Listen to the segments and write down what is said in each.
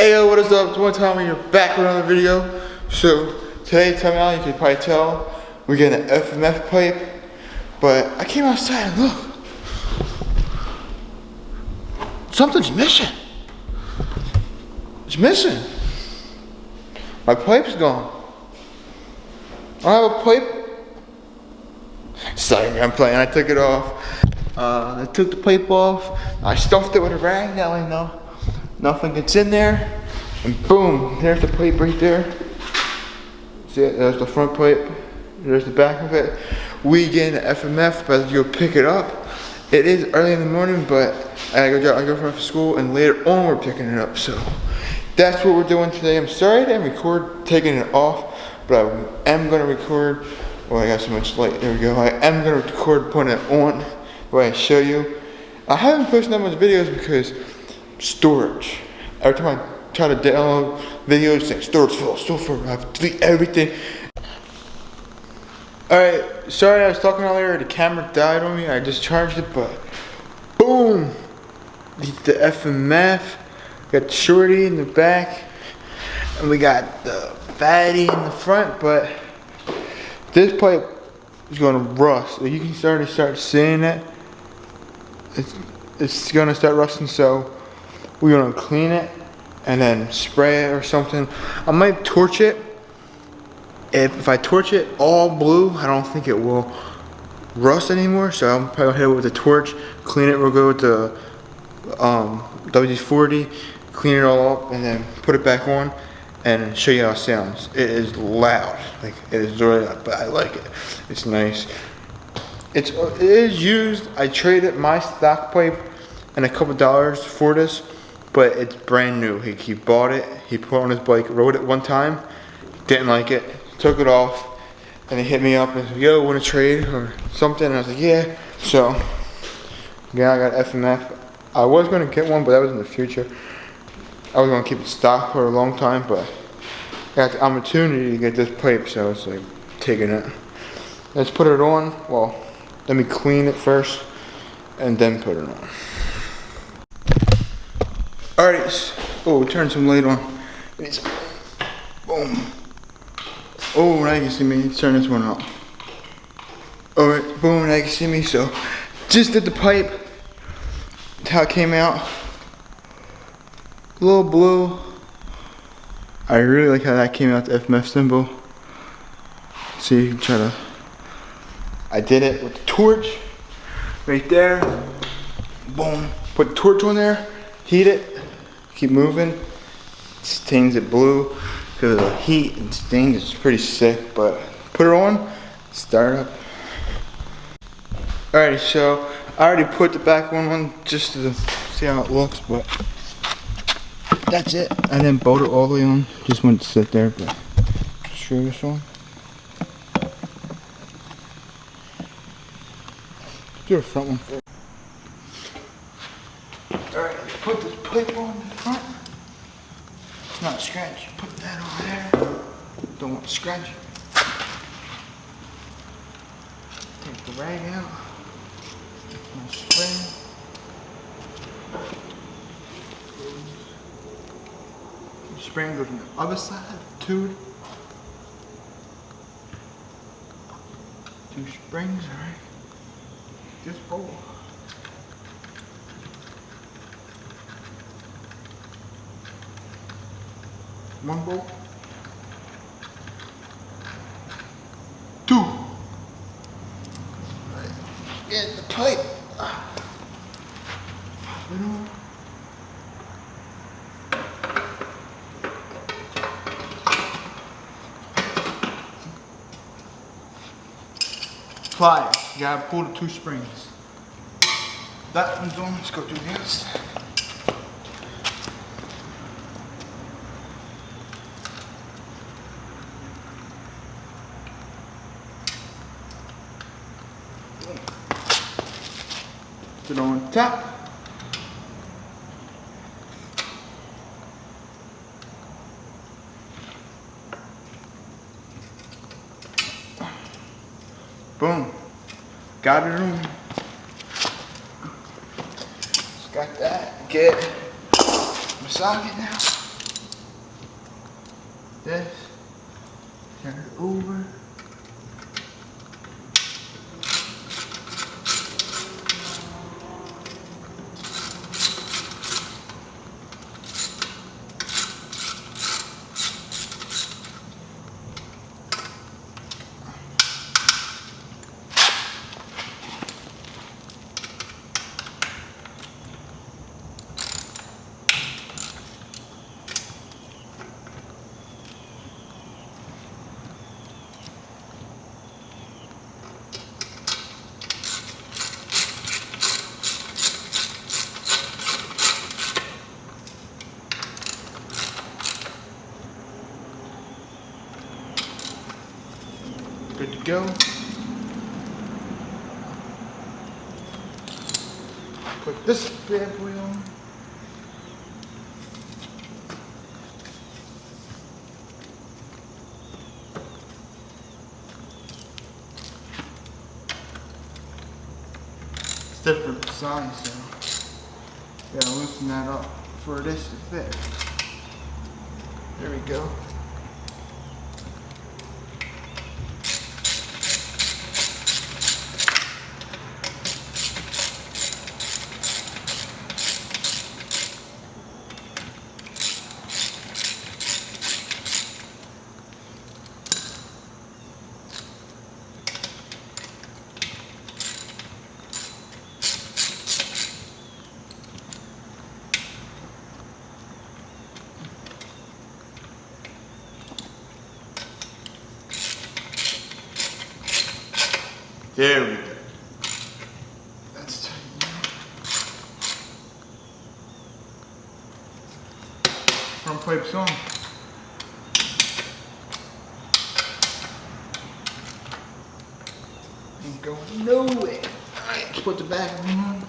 Hey yo, what is up? It's one time when you're back with another video. So today, coming out, you can probably tell we're getting an FMF pipe. But I came outside and look, something's missing. It's missing. My pipe's gone. I don't have a pipe. Sorry, I'm playing. I took it off. I took the pipe off. I stuffed it with a rag. Now I know nothing gets in there. And boom, there's the pipe right there. See it? There's the front pipe. There's the back of it. We get an FMF, but you'll pick it up. It is early in the morning, but I gotta go drop my girlfriend for school, and later on we're picking it up. So that's what we're doing today. I'm sorry I didn't record taking it off, but I am gonna record. Oh, I got so much light. There we go. I am gonna record putting it on the way I show you. I haven't posted that much videos because storage. Every time I try to download videos, it's like storage full. I have to delete everything. Alright, sorry I was talking earlier, the camera died on me, I just charged it, but boom! The FMF, got the shorty in the back, and we got the fatty in the front, but this pipe is gonna rust. You can start seeing it. It's gonna start rusting, so we're gonna clean it and then spray it or something. I might torch it. If I torch it all blue, I don't think it will rust anymore. So I'm probably gonna hit it with a torch, clean it real good with the WD-40, clean it all up, and then put it back on and show you how it sounds. It is loud, like it is really loud, but I like it. It's nice. It is used. I traded my stock pipe and a couple dollars for this, but it's brand new. He bought it. He put it on his bike, rode it one time, didn't like it. Took it off, and he hit me up and said, yo, want to trade or something? And I was like, yeah. So, yeah, I got FMF. I was going to get one, but that was in the future. I was going to keep it stock for a long time, but I got the opportunity to get this pipe, so it's like taking it. Let's put it on. Well, let me clean it first, and then put it on. Alright, oh, turn some light on. Boom. Oh, now you can see me. Let's turn this one up. Alright, boom, now you can see me. So, just did the pipe. That's how it came out. A little blue. I really like how that came out, the FMF symbol. See, you can try to. I did it with the torch. Right there. Boom. Put the torch on there. Heat it. Keep moving. Stains it blue. Because of the heat and stains, it's pretty sick, but put it on, start up. Alright, so I already put the back one on just to see how it looks, but that's it. I didn't bolt it all the way on, just went to sit there, but screw this on. Do the front one first. Alright, let's put this pipe on the front. It's not scratch. Put that over there. Don't want to scratch. Take the rag out. My spring. The spring goes on the other side of the tube. 2 springs, alright. This bolt. One bolt. 2. Get the pipe. Pliers. You gotta pull the 2 springs. That one's on. Let's go do this. Put it on top. Boom. Got it on. Just got that. Get my socket now. this, turn it over. Good to go. Put this bad boy on. It's different size, so gotta loosen that up for this to fit. There we go. There we go. That's tight now. Front pipe's on. Ain't going nowhere. Alright, let's put the back on.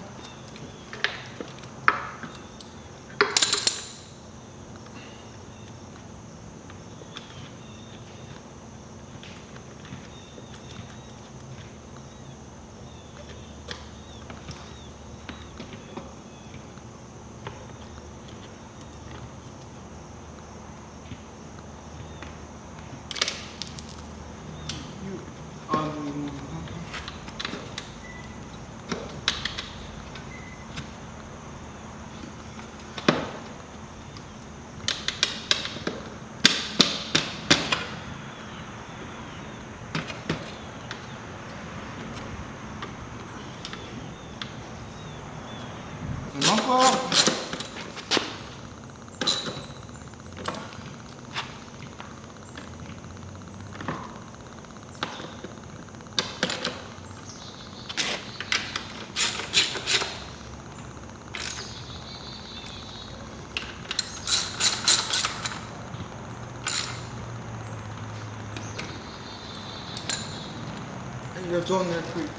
It's on there quick.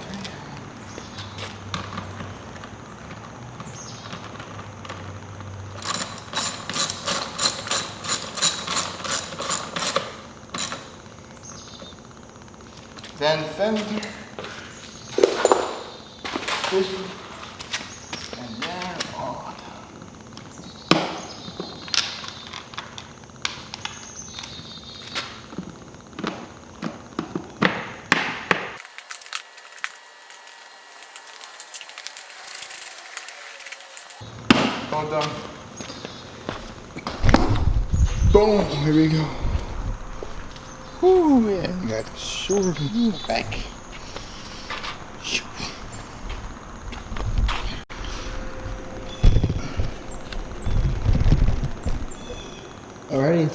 Then fender, this, and then on. All done. Boom, here we go. Whoo, yeah, we got the shoulder in the back. Alrighty,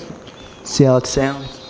see how it sounds.